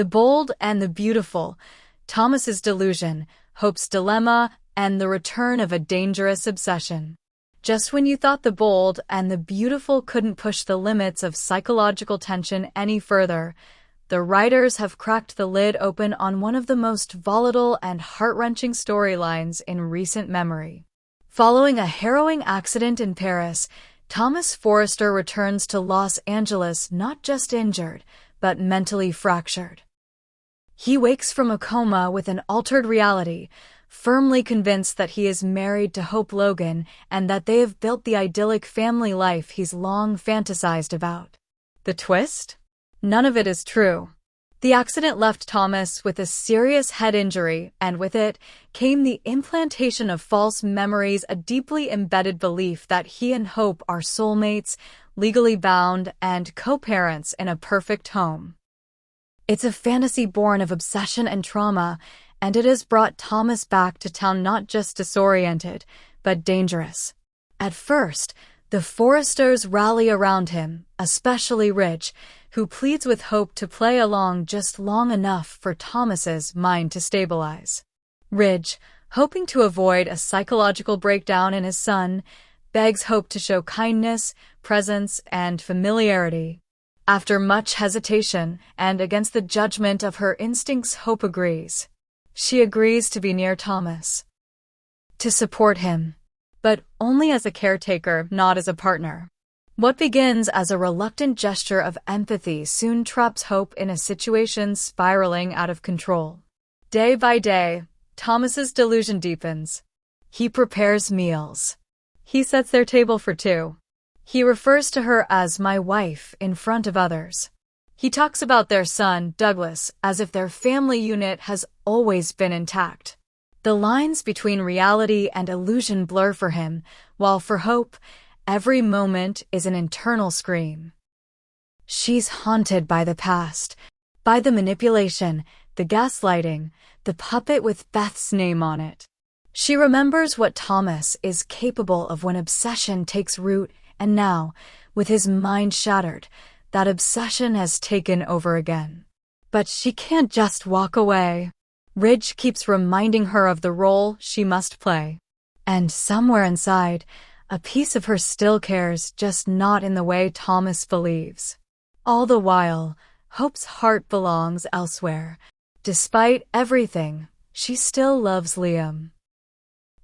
The Bold and the Beautiful, Thomas's Delusion, Hope's Dilemma, and the Return of a Dangerous Obsession. Just when you thought the bold and the beautiful couldn't push the limits of psychological tension any further, the writers have cracked the lid open on one of the most volatile and heart-wrenching storylines in recent memory. Following a harrowing accident in Paris, Thomas Forrester returns to Los Angeles not just injured, but mentally fractured. He wakes from a coma with an altered reality, firmly convinced that he is married to Hope Logan and that they have built the idyllic family life he's long fantasized about. The twist? None of it is true. The accident left Thomas with a serious head injury, and with it came the implantation of false memories, a deeply embedded belief that he and Hope are soulmates, legally bound, and co-parents in a perfect home. It's a fantasy born of obsession and trauma, and it has brought Thomas back to town not just disoriented, but dangerous. At first, the Forresters rally around him, especially Ridge, who pleads with Hope to play along just long enough for Thomas's mind to stabilize. Ridge, hoping to avoid a psychological breakdown in his son, begs Hope to show kindness, presence, and familiarity. After much hesitation, and against the judgment of her instincts, Hope agrees. She agrees to be near Thomas, to support him, but only as a caretaker, not as a partner. What begins as a reluctant gesture of empathy soon traps Hope in a situation spiraling out of control. Day by day, Thomas's delusion deepens. He prepares meals. He sets their table for two. He refers to her as my wife in front of others. He talks about their son, Douglas, as if their family unit has always been intact. The lines between reality and illusion blur for him, while for Hope, every moment is an internal scream. She's haunted by the past, by the manipulation, the gaslighting, the puppet with Beth's name on it. She remembers what Thomas is capable of when obsession takes root, and now, with his mind shattered, that obsession has taken over again. But she can't just walk away. Ridge keeps reminding her of the role she must play. And somewhere inside, a piece of her still cares, just not in the way Thomas believes. All the while, Hope's heart belongs elsewhere. Despite everything, she still loves Liam.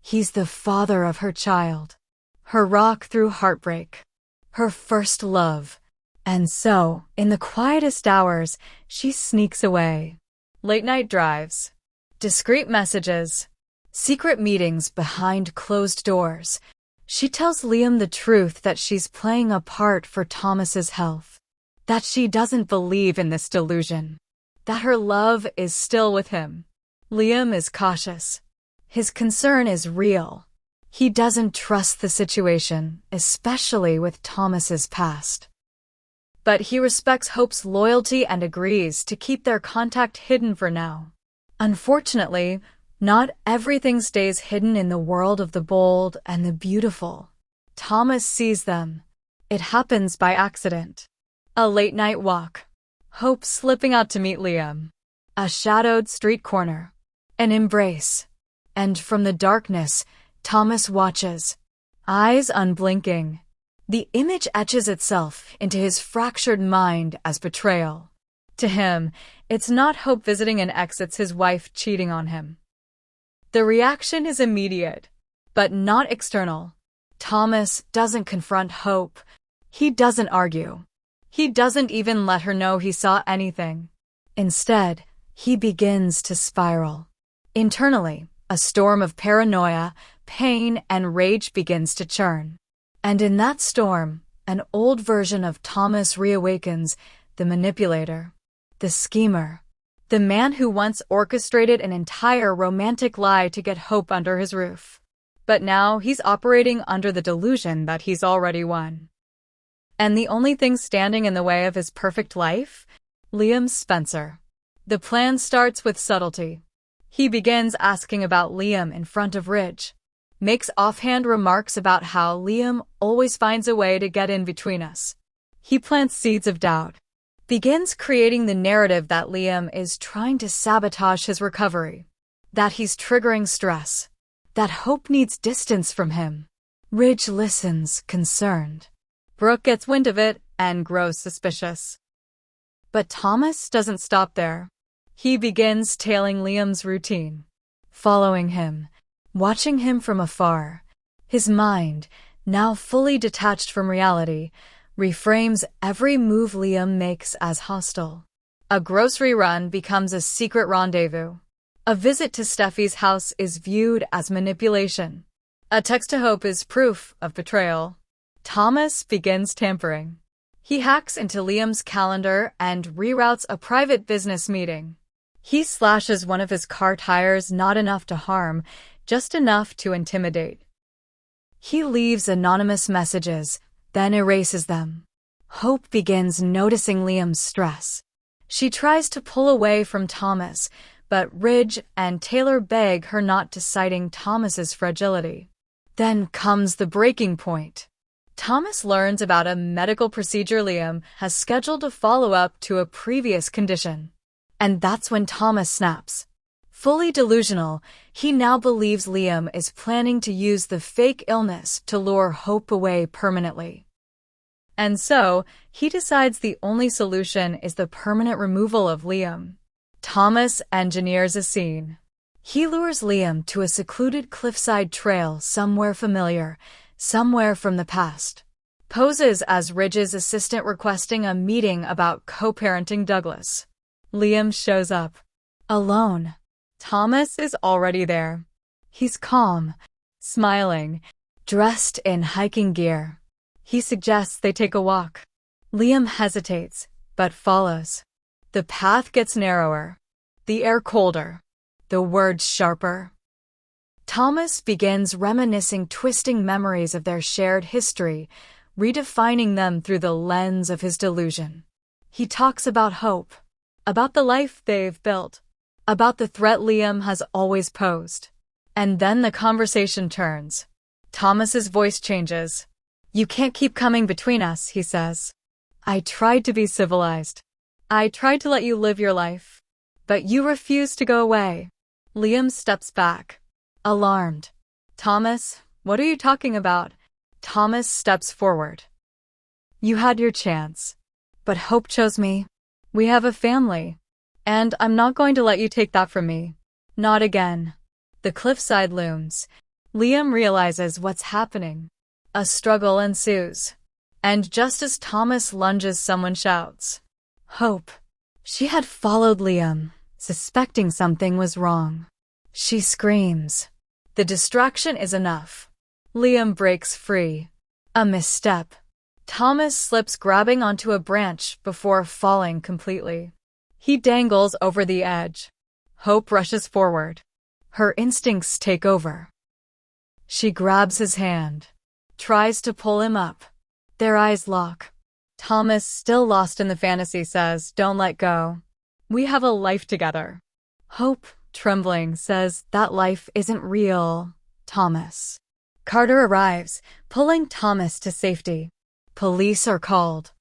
He's the father of her child, her rock through heartbreak, her first love. And so, in the quietest hours, she sneaks away. Late-night drives, discreet messages, secret meetings behind closed doors. She tells Liam the truth that she's playing a part for Thomas's health, that she doesn't believe in this delusion, that her love is still with him. Liam is cautious. His concern is real. He doesn't trust the situation, especially with Thomas's past. But he respects Hope's loyalty and agrees to keep their contact hidden for now. Unfortunately, not everything stays hidden in the world of the bold and the beautiful. Thomas sees them. It happens by accident. A late-night walk. Hope slipping out to meet Liam. A shadowed street corner. An embrace. And from the darkness, Thomas watches, eyes unblinking. The image etches itself into his fractured mind as betrayal. To him, it's not Hope visiting an ex, it's his wife cheating on him. The reaction is immediate, but not external. Thomas doesn't confront Hope. He doesn't argue. He doesn't even let her know he saw anything. Instead, he begins to spiral. Internally, a storm of paranoia, pain, and rage begins to churn. And in that storm, an old version of Thomas reawakens, the manipulator, the schemer, the man who once orchestrated an entire romantic lie to get Hope under his roof. But now he's operating under the delusion that he's already won. And the only thing standing in the way of his perfect life? Liam Spencer. The plan starts with subtlety. He begins asking about Liam in front of Ridge. Makes offhand remarks about how Liam always finds a way to get in between us. He plants seeds of doubt. begins creating the narrative that Liam is trying to sabotage his recovery, that he's triggering stress, that Hope needs distance from him. Ridge listens, concerned. Brooke gets wind of it and grows suspicious. But Thomas doesn't stop there. He begins tailing Liam's routine, following him, watching him from afar. His mind, now fully detached from reality, reframes every move Liam makes as hostile. A grocery run becomes a secret rendezvous. A visit to Steffi's house is viewed as manipulation. A text to Hope is proof of betrayal. Thomas begins tampering. He hacks into Liam's calendar and reroutes a private business meeting. He slashes one of his car tires, not enough to harm, just enough to intimidate. He leaves anonymous messages, then erases them. Hope begins noticing Liam's stress. She tries to pull away from Thomas, but Ridge and Taylor beg her not to, citing Thomas's fragility. Then comes the breaking point. Thomas learns about a medical procedure Liam has scheduled to follow up to a previous condition. And that's when Thomas snaps. Fully delusional, he now believes Liam is planning to use the fake illness to lure Hope away permanently. And so, he decides the only solution is the permanent removal of Liam. Thomas engineers a scene. He lures Liam to a secluded cliffside trail somewhere familiar, somewhere from the past. Poses as Ridge's assistant requesting a meeting about co-parenting Douglas. Liam shows up. Alone. Thomas is already there. He's calm, smiling, dressed in hiking gear. He suggests they take a walk. Liam hesitates, but follows. The path gets narrower, the air colder, the words sharper. Thomas begins reminiscing, twisting memories of their shared history, redefining them through the lens of his delusion. He talks about Hope, about the life they've built, about the threat Liam has always posed. And then the conversation turns. Thomas's voice changes. "You can't keep coming between us," he says. "I tried to be civilized. I tried to let you live your life. But you refused to go away." Liam steps back, alarmed. "Thomas, what are you talking about?" Thomas steps forward. "You had your chance. But Hope chose me. We have a family. And I'm not going to let you take that from me. Not again." The cliffside looms. Liam realizes what's happening. A struggle ensues. And just as Thomas lunges, someone shouts. Hope. She had followed Liam, suspecting something was wrong. She screams. The distraction is enough. Liam breaks free. A misstep. Thomas slips, grabbing onto a branch before falling completely. He dangles over the edge. Hope rushes forward. Her instincts take over. She grabs his hand, tries to pull him up. Their eyes lock. Thomas, still lost in the fantasy, says, "Don't let go. We have a life together." Hope, trembling, says, "That life isn't real, Thomas." Carter arrives, pulling Thomas to safety. Police are called.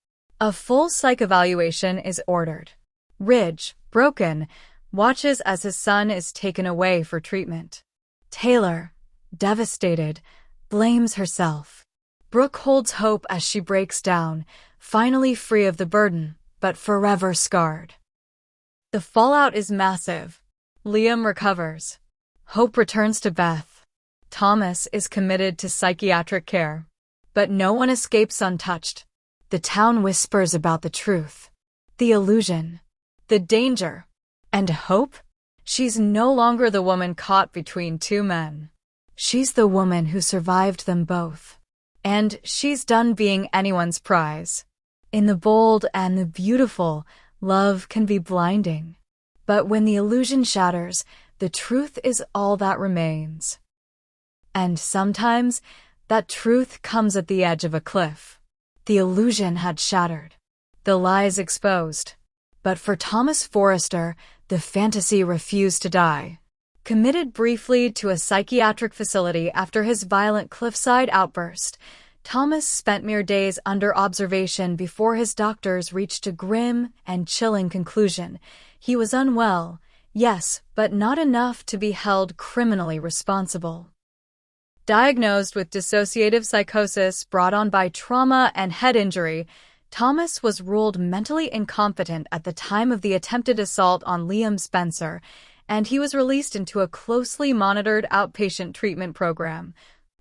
A full psych evaluation is ordered. Ridge, broken, watches as his son is taken away for treatment. Taylor, devastated, blames herself. Brooke holds Hope as she breaks down, finally free of the burden, but forever scarred. The fallout is massive. Liam recovers. Hope returns to Beth. Thomas is committed to psychiatric care. But no one escapes untouched. The town whispers about the truth, the illusion, the danger. And Hope? She's no longer the woman caught between two men. She's the woman who survived them both. And she's done being anyone's prize. In the bold and the beautiful, love can be blinding. But when the illusion shatters, the truth is all that remains. And sometimes, that truth comes at the edge of a cliff. The illusion had shattered. The lies exposed. But for Thomas Forrester, the fantasy refused to die. Committed briefly to a psychiatric facility after his violent cliffside outburst, Thomas spent mere days under observation before his doctors reached a grim and chilling conclusion. He was unwell, yes, but not enough to be held criminally responsible. Diagnosed with dissociative psychosis brought on by trauma and head injury, Thomas was ruled mentally incompetent at the time of the attempted assault on Liam Spencer, and he was released into a closely monitored outpatient treatment program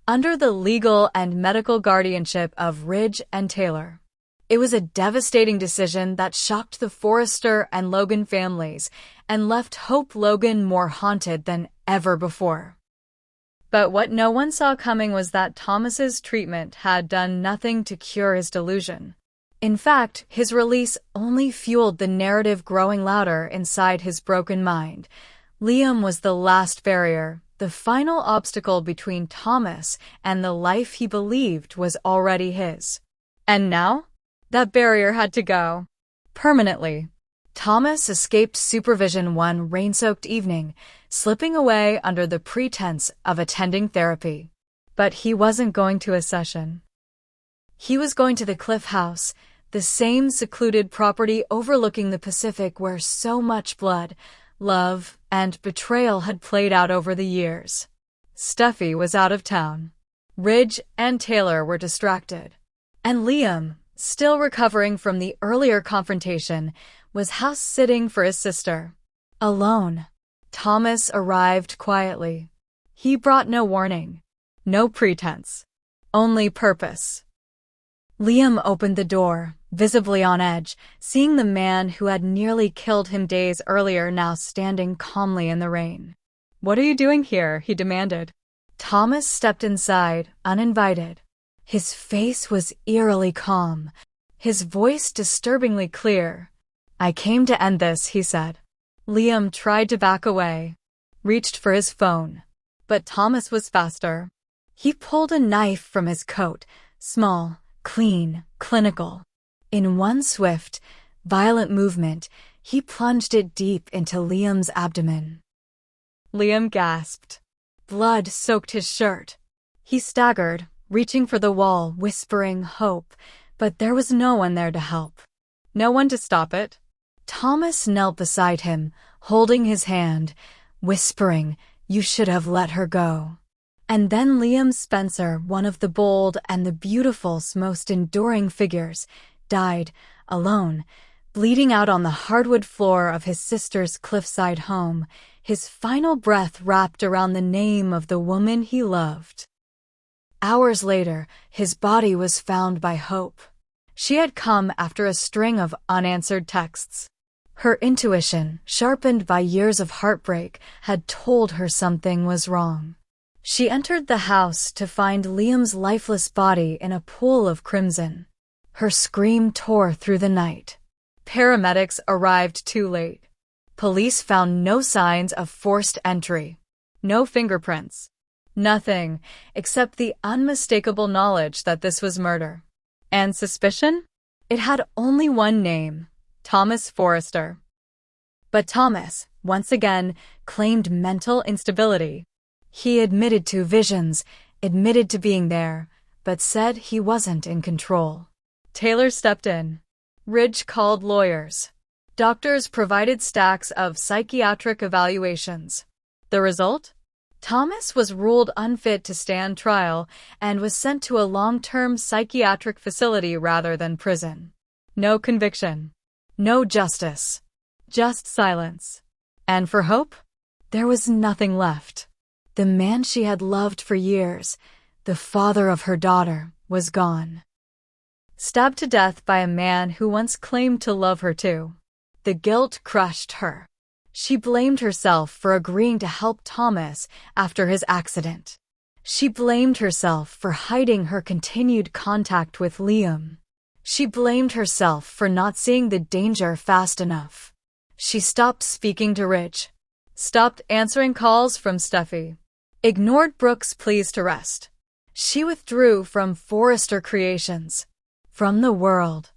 under the legal and medical guardianship of Ridge and Taylor. It was a devastating decision that shocked the Forrester and Logan families and left Hope Logan more haunted than ever before. But what no one saw coming was that Thomas's treatment had done nothing to cure his delusion. In fact, his release only fueled the narrative growing louder inside his broken mind. Liam was the last barrier, the final obstacle between Thomas and the life he believed was already his. And now, that barrier had to go. Permanently. Thomas escaped supervision one rain-soaked evening, slipping away under the pretense of attending therapy. But he wasn't going to a session. He was going to the Cliff House, the same secluded property overlooking the Pacific where so much blood, love, and betrayal had played out over the years. Steffi was out of town. Ridge and Taylor were distracted. And Liam, still recovering from the earlier confrontation, was house-sitting for his sister. Alone. Thomas arrived quietly. He brought no warning. No pretense. Only purpose. Liam opened the door, visibly on edge, seeing the man who had nearly killed him days earlier now standing calmly in the rain. "What are you doing here?" he demanded. Thomas stepped inside, uninvited. His face was eerily calm, his voice disturbingly clear. "I came to end this," he said. Liam tried to back away, reached for his phone. But Thomas was faster. He pulled a knife from his coat, small, clean, clinical. In one swift, violent movement, he plunged it deep into Liam's abdomen. Liam gasped. Blood soaked his shirt. He staggered, reaching for the wall, whispering hope, but there was no one there to help. No one to stop it. Thomas knelt beside him, holding his hand, whispering, "You should have let her go." And then Liam Spencer, one of the bold and the beautiful's most enduring figures, died, alone, bleeding out on the hardwood floor of his sister's cliffside home, his final breath wrapped around the name of the woman he loved. Hours later, his body was found by Hope. She had come after a string of unanswered texts. Her intuition, sharpened by years of heartbreak, had told her something was wrong. She entered the house to find Liam's lifeless body in a pool of crimson. Her scream tore through the night. Paramedics arrived too late. Police found no signs of forced entry. No fingerprints. Nothing except the unmistakable knowledge that this was murder. And suspicion? It had only one name: Thomas Forrester. But Thomas, once again, claimed mental instability. He admitted to visions, admitted to being there, but said he wasn't in control. Taylor stepped in. Ridge called lawyers. Doctors provided stacks of psychiatric evaluations. The result? Thomas was ruled unfit to stand trial and was sent to a long-term psychiatric facility rather than prison. No conviction. No justice. Just silence. And for Hope? There was nothing left. The man she had loved for years, the father of her daughter, was gone. Stabbed to death by a man who once claimed to love her too. The guilt crushed her. She blamed herself for agreeing to help Thomas after his accident. She blamed herself for hiding her continued contact with Liam. She blamed herself for not seeing the danger fast enough. She stopped speaking to Ridge. Stopped answering calls from Steffi. Ignored Brooke's pleas to rest. She withdrew from Forrester Creations. From the world.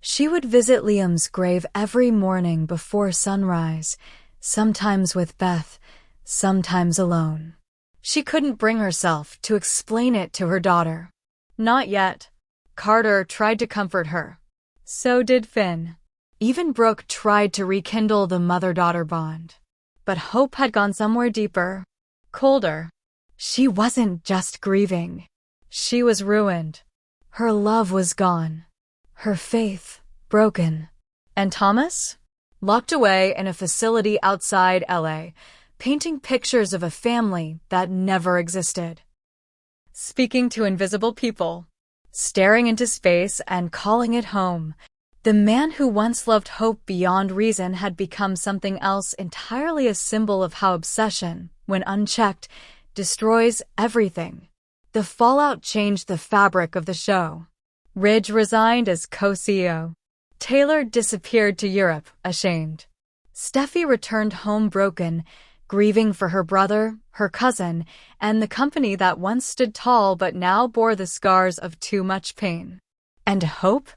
She would visit Liam's grave every morning before sunrise, sometimes with Beth, sometimes alone. She couldn't bring herself to explain it to her daughter. Not yet. Carter tried to comfort her. So did Finn. Even Brooke tried to rekindle the mother-daughter bond. But Hope had gone somewhere deeper, colder. She wasn't just grieving. She was ruined. Her love was gone. Her faith broken. And Thomas? Locked away in a facility outside LA, painting pictures of a family that never existed. Speaking to invisible people. Staring into space and calling it home. The man who once loved Hope beyond reason had become something else entirely, a symbol of how obsession, when unchecked, destroys everything. The fallout changed the fabric of the show. Ridge resigned as co-CEO. Taylor disappeared to Europe, ashamed. Steffi returned home broken, grieving for her brother, her cousin, and the company that once stood tall but now bore the scars of too much pain. And Hope?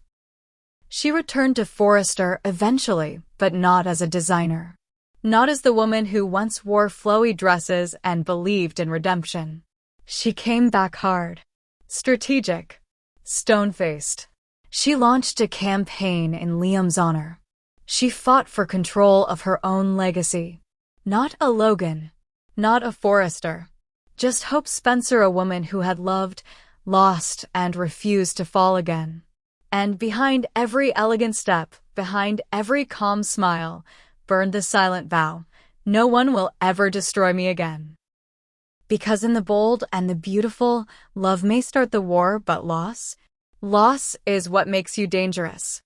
She returned to Forrester eventually, but not as a designer. Not as the woman who once wore flowy dresses and believed in redemption. She came back hard. Strategic. Stone-faced. She launched a campaign in Liam's honor. She fought for control of her own legacy. Not a Logan. Not a Forrester. Just Hope Spencer, a woman who had loved, lost, and refused to fall again. And behind every elegant step, behind every calm smile, burned the silent vow, no one will ever destroy me again. Because in the bold and the beautiful, love may start the war, but loss is what makes you dangerous.